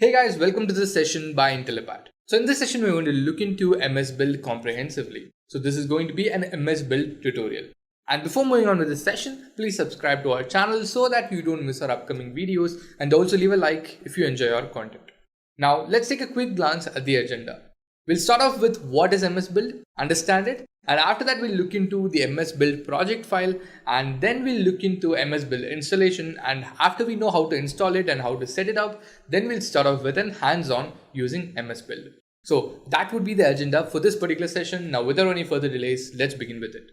Hey guys, welcome to this session by Intellipaat. So in this session, we're going to look into MSBuild comprehensively. So this is going to be an MSBuild tutorial. And before moving on with this session, please subscribe to our channel so that you don't miss our upcoming videos, and also leave a like if you enjoy our content. Now let's take a quick glance at the agenda. We'll start off with what is MSBuild, understand it, and after that we'll look into the MSBuild project file, and then we'll look into MSBuild installation, and after we know how to install it and how to set it up, then we'll start off with an hands-on using MSBuild. So that would be the agenda for this particular session. Now without any further delays, let's begin with it.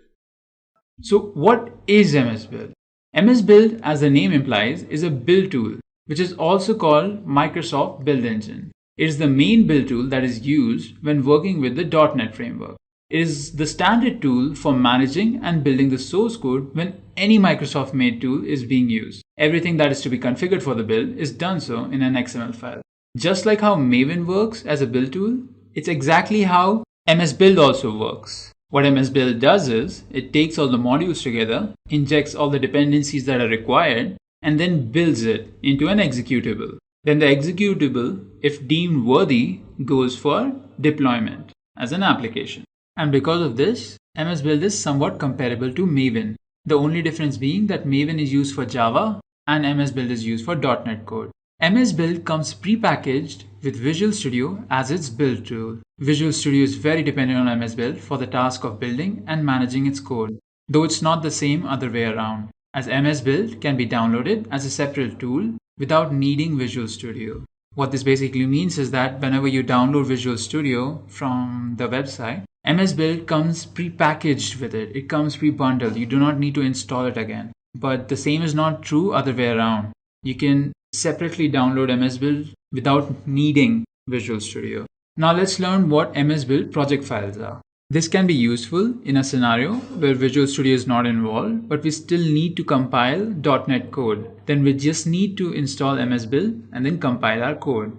So what is MSBuild? MSBuild, as the name implies, is a build tool, which is also called Microsoft Build Engine. It is the main build tool that is used when working with the .NET framework. It is the standard tool for managing and building the source code when any Microsoft made tool is being used. Everything that is to be configured for the build is done so in an XML file. Just like how Maven works as a build tool, it's exactly how MSBuild also works. What MSBuild does is, it takes all the modules together, injects all the dependencies that are required, and then builds it into an executable. Then the executable, if deemed worthy, goes for deployment as an application. And because of this, MSBuild is somewhat comparable to Maven. The only difference being that Maven is used for Java and MSBuild is used for .NET code. MSBuild comes pre-packaged with Visual Studio as its build tool. Visual Studio is very dependent on MSBuild for the task of building and managing its code, though it's not the same other way around, as MSBuild can be downloaded as a separate tool without needing Visual Studio. What this basically means is that whenever you download Visual Studio from the website, MSBuild comes pre-packaged with it. It comes pre-bundled. You do not need to install it again. But the same is not true other way around. You can separately download MSBuild without needing Visual Studio. Now let's learn what MSBuild project files are. This can be useful in a scenario where Visual Studio is not involved, but we still need to compile .NET code. Then we just need to install MSBuild and then compile our code.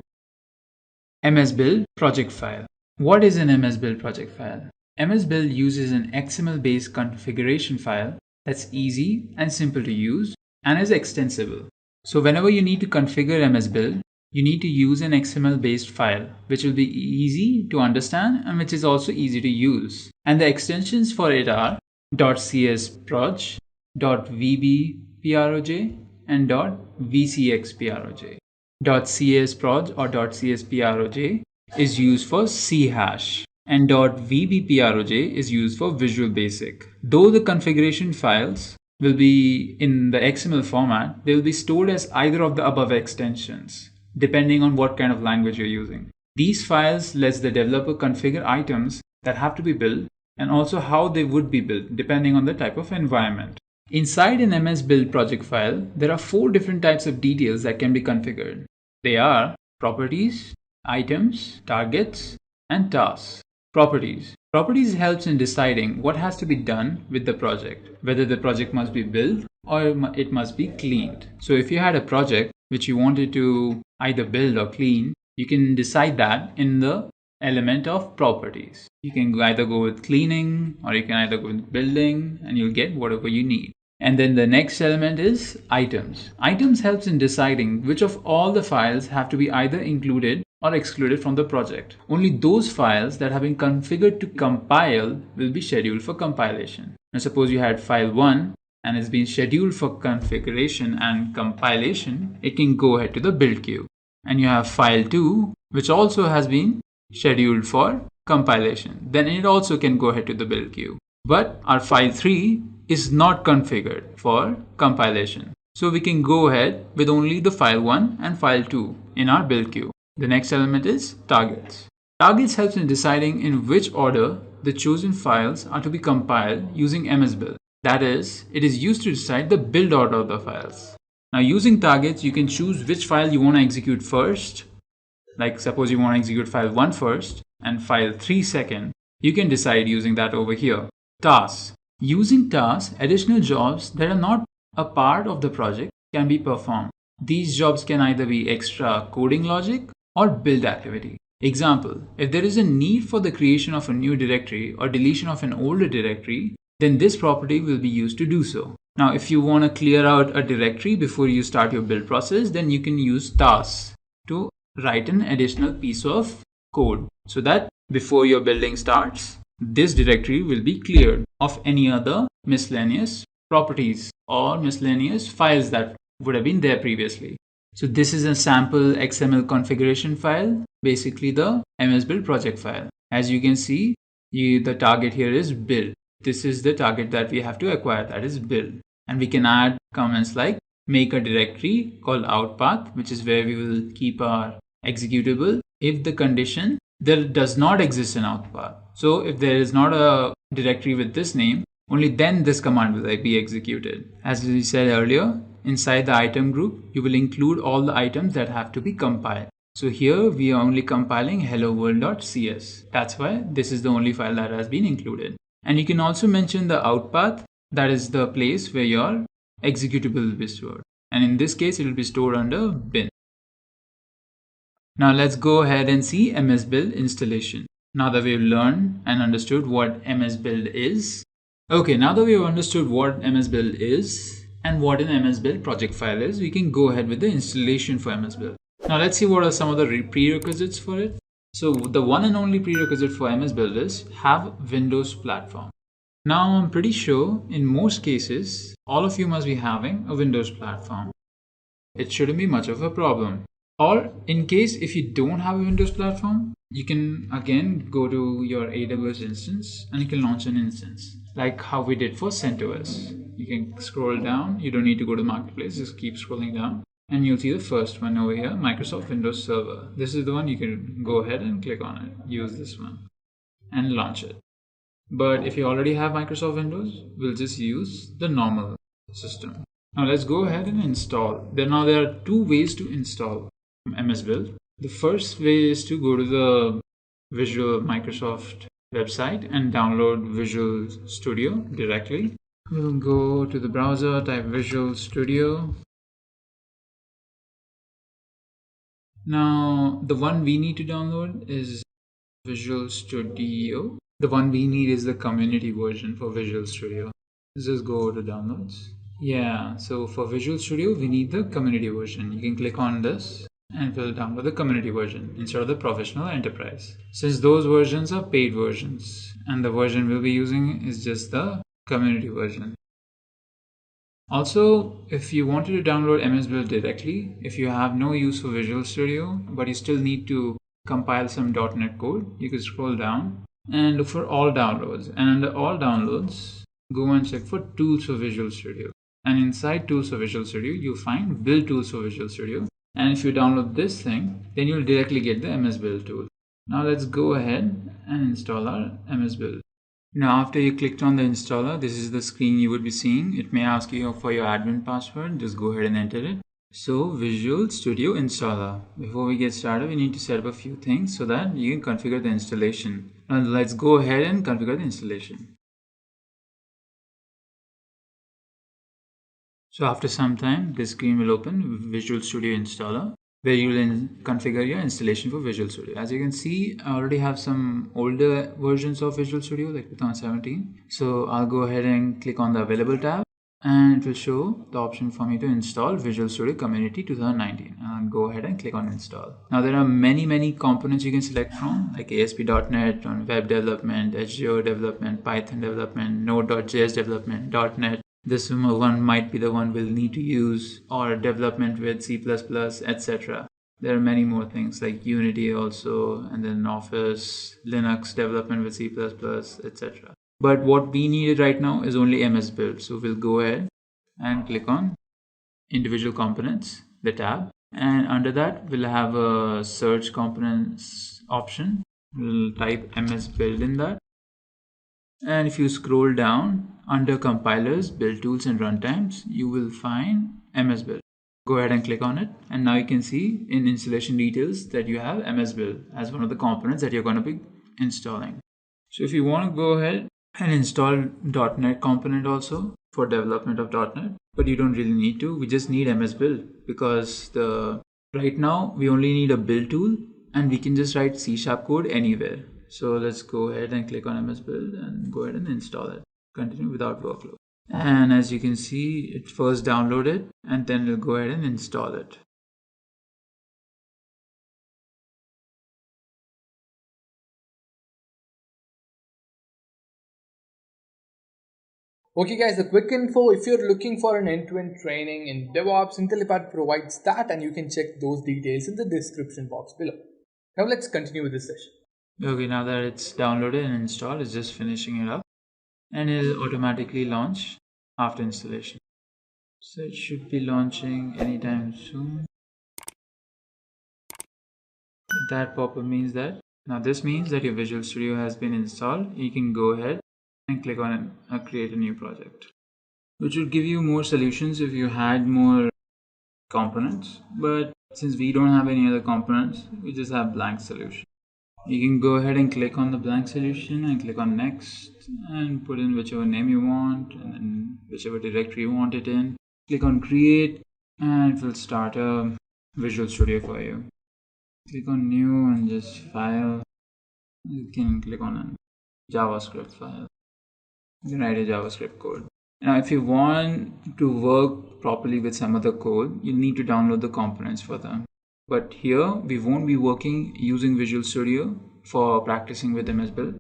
MSBuild project file. What is an MSBuild project file? MSBuild uses an XML-based configuration file that's easy and simple to use and is extensible. So whenever you need to configure MSBuild, you need to use an XML-based file, which will be easy to understand and which is also easy to use. And the extensions for it are .csproj, .vbproj, and .vcxproj. .csproj or .csproj is used for chash, and .vbproj is used for Visual Basic. Though the configuration files will be in the XML format, they will be stored as either of the above extensions, depending on what kind of language you're using. These files lets the developer configure items that have to be built and also how they would be built depending on the type of environment. Inside an MSBuild project file, there are 4 different types of details that can be configured. They are properties, items, targets, and tasks. Properties. Properties helps in deciding what has to be done with the project, whether the project must be built or it must be cleaned. So if you had a project which you wanted to either build or clean, you can decide that in the element of properties. You can either go with cleaning or you can either go with building, and you'll get whatever you need. And then the next element is items. Items helps in deciding which of all the files have to be either included or excluded from the project. Only those files that have been configured to compile will be scheduled for compilation. Now suppose you had file 1 and it's been scheduled for configuration and compilation, it can go ahead to the build queue. And you have file 2, which also has been scheduled for compilation. Then it also can go ahead to the build queue. But our file 3 is not configured for compilation. So we can go ahead with only the file 1 and file 2 in our build queue. The next element is targets. Targets helps in deciding in which order the chosen files are to be compiled using MSBuild. That is, it is used to decide the build order of the files. Now using targets, you can choose which file you want to execute first. Like suppose you want to execute file 1 first and file 3 second. You can decide using that over here. Tasks. Using tasks, additional jobs that are not a part of the project can be performed. These jobs can either be extra coding logic or build activity. Example, if there is a need for the creation of a new directory or deletion of an older directory, then this property will be used to do so. Now, if you want to clear out a directory before you start your build process, then you can use tasks to write an additional piece of code so that before your building starts, this directory will be cleared of any other miscellaneous properties or miscellaneous files that would have been there previously. So this is a sample XML configuration file, basically the MSBuild project file. As you can see, the target here is build. This is the target that we have to acquire, that is build. And we can add comments like make a directory called outpath, which is where we will keep our executable if the condition there does not exist in outpath. So if there is not a directory with this name, only then this command will be executed. As we said earlier, inside the item group, you will include all the items that have to be compiled. So here we are only compiling hello world.cs. That's why this is the only file that has been included. And you can also mention the outpath, that is the place where your executable will be stored. And in this case, it will be stored under bin. Now let's go ahead and see MSBuild installation. Now that we've learned and understood what MSBuild is. Okay, now that we've understood what MSBuild is and what an MSBuild project file is, we can go ahead with the installation for MSBuild. Now let's see what are some of the prerequisites for it. So the one and only prerequisite for MSBuild is have Windows platform. Now I'm pretty sure in most cases, all of you must be having a Windows platform. It shouldn't be much of a problem. Or in case if you don't have a Windows platform, you can again go to your AWS instance and you can launch an instance like how we did for CentOS. You can scroll down, you don't need to go to Marketplace, just keep scrolling down and you'll see the first one over here, Microsoft Windows Server. This is the one you can go ahead and click on it, use this one and launch it. But if you already have Microsoft Windows, we'll just use the normal system. Now let's go ahead and install. There are two ways to install MSBuild. The first way is to go to the Visual Microsoft website and download Visual Studio directly. We'll go to the browser, type Visual Studio. Now the one we need to download is Visual Studio. The one we need is the community version for Visual Studio. Let's just go to downloads. Yeah, so for Visual Studio, we need the community version. You can click on this and it will download the community version instead of the professional enterprise. Since those versions are paid versions and the version we'll be using is just the community version. Also, if you wanted to download MSBuild directly, if you have no use for Visual Studio, but you still need to compile some .NET code, you can scroll down and look for all downloads, and under all downloads go and check for tools for Visual Studio, and inside tools for Visual Studio you'll find build tools for Visual Studio, and if you download this thing then you'll directly get the MSBuild tool. Now let's go ahead and install our MSBuild. Now after you clicked on the installer, this is the screen you would be seeing. It may ask you for your admin password, just go ahead and enter it. So Visual Studio installer. Before we get started, we need to set up a few things so that you can configure the installation. Now let's go ahead and configure the installation. So after some time, this screen will open, Visual Studio installer, where you will configure your installation for Visual Studio. As you can see, I already have some older versions of Visual Studio like 2017. So I'll go ahead and click on the available tab, and it will show the option for me to install Visual Studio Community 2019. I'll go ahead and click on install. Now there are many components you can select from, like ASP.NET, on web development, Azure development, Python development, Node.js development, .NET. This one might be the one we'll need to use, or development with C++, etc. There are many more things like Unity also, and then Office, Linux development with C++, etc. But what we need right now is only MSBuild. So we'll go ahead and click on individual components, the tab, and under that we'll have a search components option. We'll type MSBuild in that. And if you scroll down under compilers, build tools and runtimes, you will find MSBuild. Go ahead and click on it, and now you can see in installation details that you have MSBuild as one of the components that you're going to be installing. So if you want to go ahead and install .NET component also for development of .NET, but you don't really need to. We just need MSBuild because right now we only need a build tool and we can just write C# code anywhere. So let's go ahead and click on MSBuild and go ahead and install it. Continue without workload. And as you can see, it first downloaded and then we'll go ahead and install it. Okay guys, a quick info, if you're looking for an end-to-end training in DevOps, Intellipaat provides that, and you can check those details in the description box below. Now let's continue with this session. Okay, now that it's downloaded and installed, it's just finishing it up and it'll automatically launch after installation. So it should be launching anytime soon. That pop-up means that this means that your Visual Studio has been installed. You can go ahead and click on create a new project, which would give you more solutions if you had more components. But since we don't have any other components, we just have blank solution. You can go ahead and click on the blank solution and click on next and put in whichever name you want and then whichever directory you want it in. Click on create and it will start a Visual Studio for you. Click on new and just file. You can click on a JavaScript file. You can write a JavaScript code. Now if you want to work properly with some other code, you need to download the components for them. But here we won't be working using Visual Studio for practicing with MSBuild.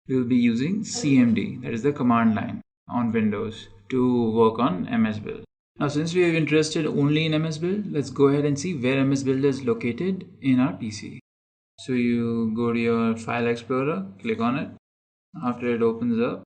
We will be using CMD, that is the command line on Windows, to work on MSBuild. Now since we are interested only in MSBuild, let's go ahead and see where MSBuild is located in our PC. So you go to your File Explorer, click on it. After it opens up,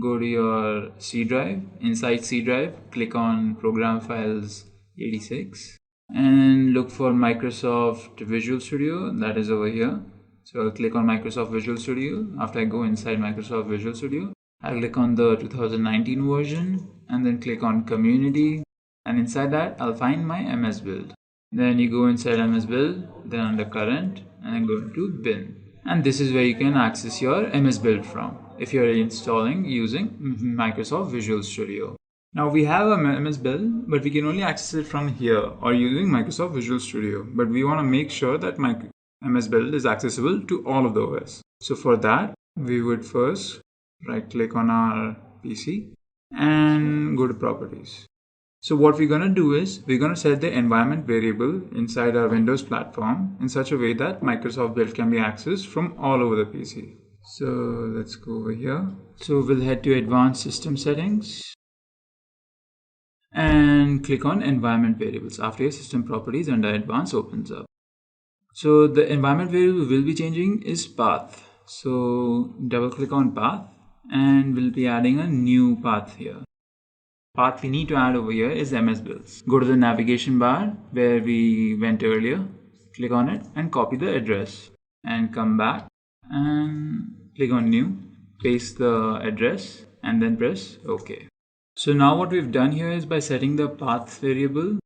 go to your C drive. Inside C drive, click on Program Files 86 and look for Microsoft Visual Studio, that is over here. So I'll click on Microsoft Visual Studio. After I go inside Microsoft Visual Studio, I'll click on the 2019 version and then click on Community, and inside that I'll find my MSBuild. Then you go inside MSBuild, then under Current, and then go into Bin. And this is where you can access your MSBuild from if you're installing using Microsoft Visual Studio. Now we have a MSBuild, but we can only access it from here or using Microsoft Visual Studio. But we want to make sure that my MSBuild is accessible to all of the OS. So for that, we would first right click on our PC and go to Properties. So what we're going to do is we're going to set the environment variable inside our Windows platform in such a way that Microsoft Build can be accessed from all over the PC. So let's go over here. So we'll head to Advanced System Settings and click on Environment Variables. After your System Properties under Advanced opens up. So the environment variable we'll be changing is path. So double click on path and we'll be adding a new path here. Path we need to add over here is MSBuild. Go to the navigation bar where we went earlier, click on it and copy the address and come back and click on new, paste the address and then press OK. So now what we've done here is by setting the path variable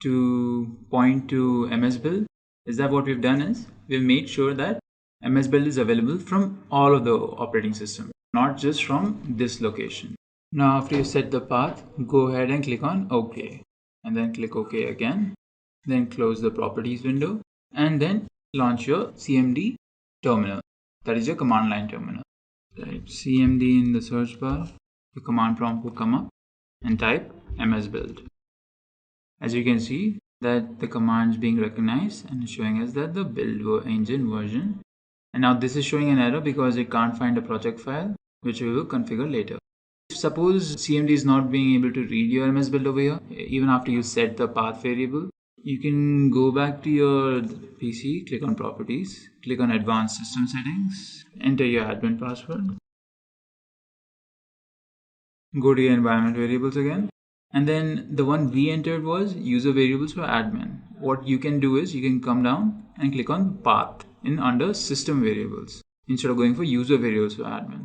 to point to MSBuild, is that what we've done is we've made sure that MSBuild is available from all of the operating system, not just from this location. Now after you set the path, go ahead and click on OK and then click OK again, then close the properties window and then launch your CMD terminal, that is your command line terminal. Type CMD in the search bar, the command prompt will come up and type MSBuild. As you can see that the command is being recognized and showing us that the build engine version, and now this is showing an error because it can't find a project file which we will configure later. Suppose CMD is not being able to read your MSBuild over here, even after you set the path variable, you can go back to your PC, click on Properties, click on Advanced System Settings, enter your admin password, go to your environment variables again, and then the one we entered was user variables for admin. What you can do is you can come down and click on path in under system variables instead of going for user variables for admin.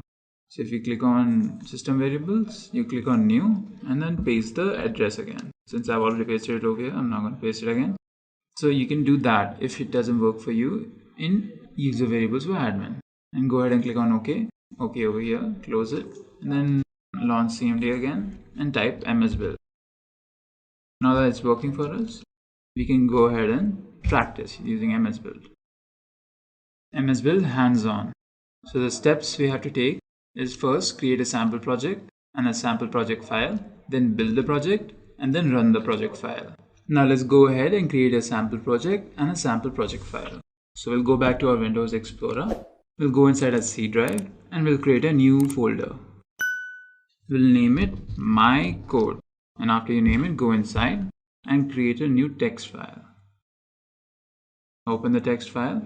So if you click on system variables, you click on new and then paste the address again. Since I've already pasted it over here, I'm not going to paste it again. So you can do that if it doesn't work for you in user variables for admin. And go ahead and click on OK. OK over here, close it, and then launch CMD again and type MSBuild. Now that it's working for us, we can go ahead and practice using MSBuild. MSBuild hands-on. So the steps we have to take is first create a sample project and a sample project file, then build the project and then run the project file. Now let's go ahead and create a sample project and a sample project file. So we'll go back to our Windows Explorer, we'll go inside a C drive and we'll create a new folder. We'll name it my code. And after you name it, go inside and create a new text file. Open the text file.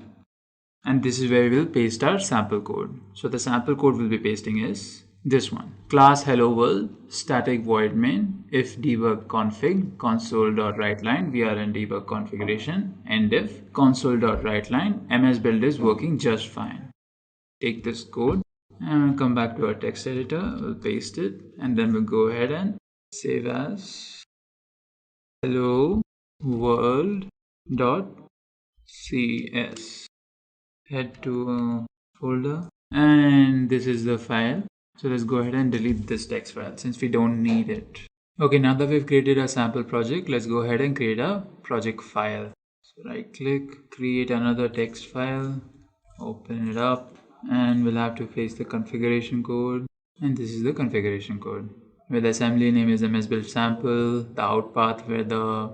And this is where we'll paste our sample code. So the sample code we'll be pasting is this one. Class hello world static void main if debug config console.writeline, we are in debug configuration, end if console.writeline, MSBuild is working just fine. Take this code and come back to our text editor, we'll paste it, and then we'll go ahead and save as hello world.cs. Head to a folder, and this is the file. So let's go ahead and delete this text file since we don't need it. Okay, now that we've created a sample project, let's go ahead and create a project file. So right click, create another text file, open it up, and we'll have to paste the configuration code. And this is the configuration code where the assembly name is MSBuild sample, the out path where the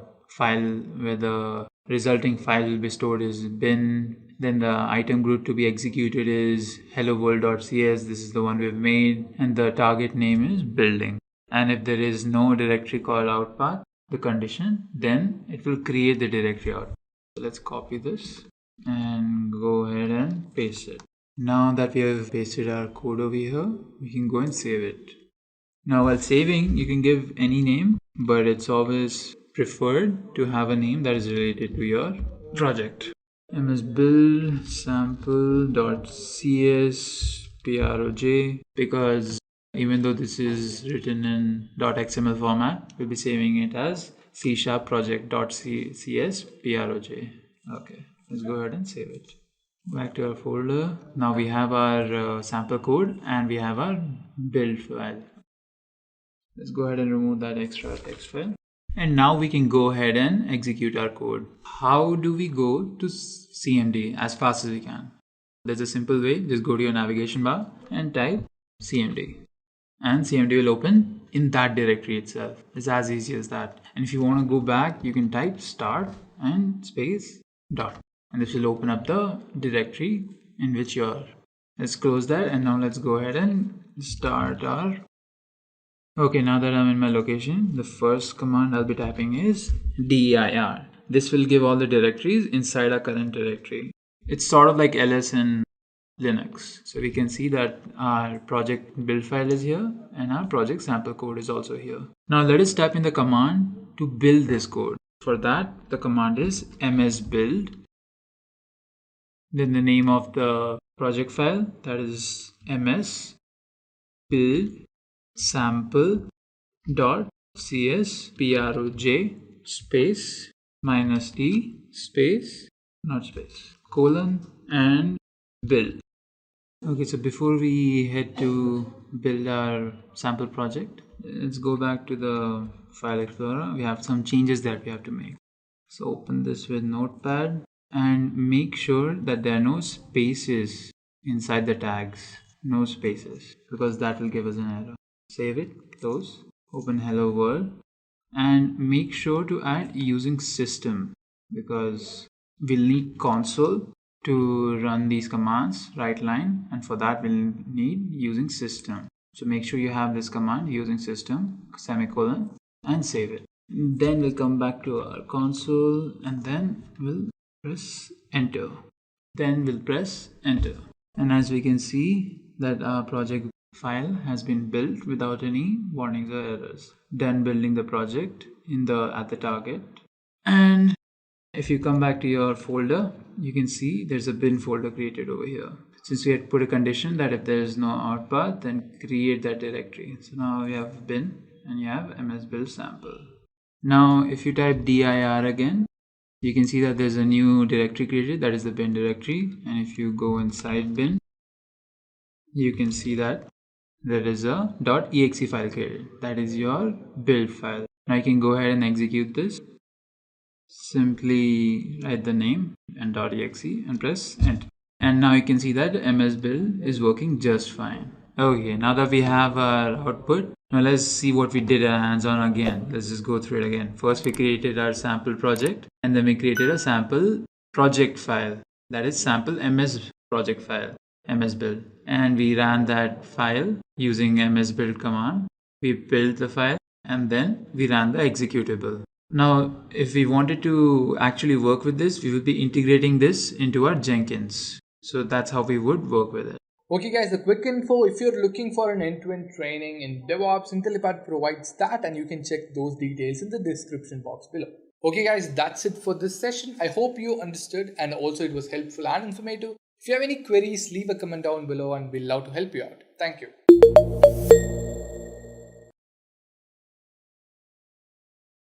resulting file will be stored is bin. Then the item group to be executed is hello world.cs. This is the one we've made, and the target name is building. And if there is no directory called out path, the condition, then it will create the directory out. So let's copy this and go ahead and paste it. Now that we have pasted our code over here, we can go and save it. Now while saving, you can give any name, but it's always preferred to have a name that is related to your project. MSBuild sample.cs.proj, because even though this is written in .xml format, we'll be saving it as c#project.cs.proj. Okay, let's go ahead and save it. Back to our folder. Now we have our sample code and we have our build file. Let's go ahead and remove that extra text file. And now we can go ahead and execute our code. How do we go to CMD as fast as we can? There's a simple way. Just go to your navigation bar and type CMD. And CMD will open in that directory itself. It's as easy as that. And if you want to go back, you can type start and space dot. And this will open up the directory in which you are. Let's close that, and now let's go ahead and start our. Okay, now that I'm in my location, the first command I'll be typing is dir. This will give all the directories inside our current directory. It's sort of like ls in Linux. So we can see that our project build file is here and our project sample code is also here. Now let us type in the command to build this code. For that, the command is MSBuild. Then the name of the project file, that is MSBuild sample.csproj space -t space, not space, colon, and build. Okay, so before we head to build our sample project, let's go back to the file explorer. We have some changes that we have to make. So open this with Notepad and make sure that there are no spaces inside the tags. No spaces, because that will give us an error. Save it, close, open hello world, and make sure to add using system, because we'll need console to run these commands, right line, and for that we'll need using system. So make sure you have this command using system, semicolon, and save it. Then we'll come back to our console and then we'll press enter. Then we'll press enter. And as we can see that our project file has been built without any warnings or errors. Done building the project at the target. And if you come back to your folder, you can see there's a bin folder created over here. Since we had put a condition that if there is no outpath, then create that directory. So now we have bin and you have MSBuild sample. Now if you type dir again, you can see that there's a new directory created, that is the bin directory. And if you go inside bin, you can see that there is a .exe file created. That is your build file. Now you can go ahead and execute this. Simply write the name and .exe and press enter. And now you can see that MSBuild is working just fine. Okay, now that we have our output, now let's see what we did hands-on again. Let's just go through it again. First we created our sample project, and then we created a sample project file. That is sample MS project file, MSBuild. And we ran that file using MSBuild command. we built the file, and then we ran the executable. Now, if we wanted to actually work with this, we will be integrating this into our Jenkins. So that's how we would work with it. Okay guys, a quick info, if you're looking for an end-to-end training in DevOps, Intellipaat provides that, and you can check those details in the description box below. Okay guys, that's it for this session. I hope you understood and also it was helpful and informative. If you have any queries, leave a comment down below and we'll love to help you out. Thank you.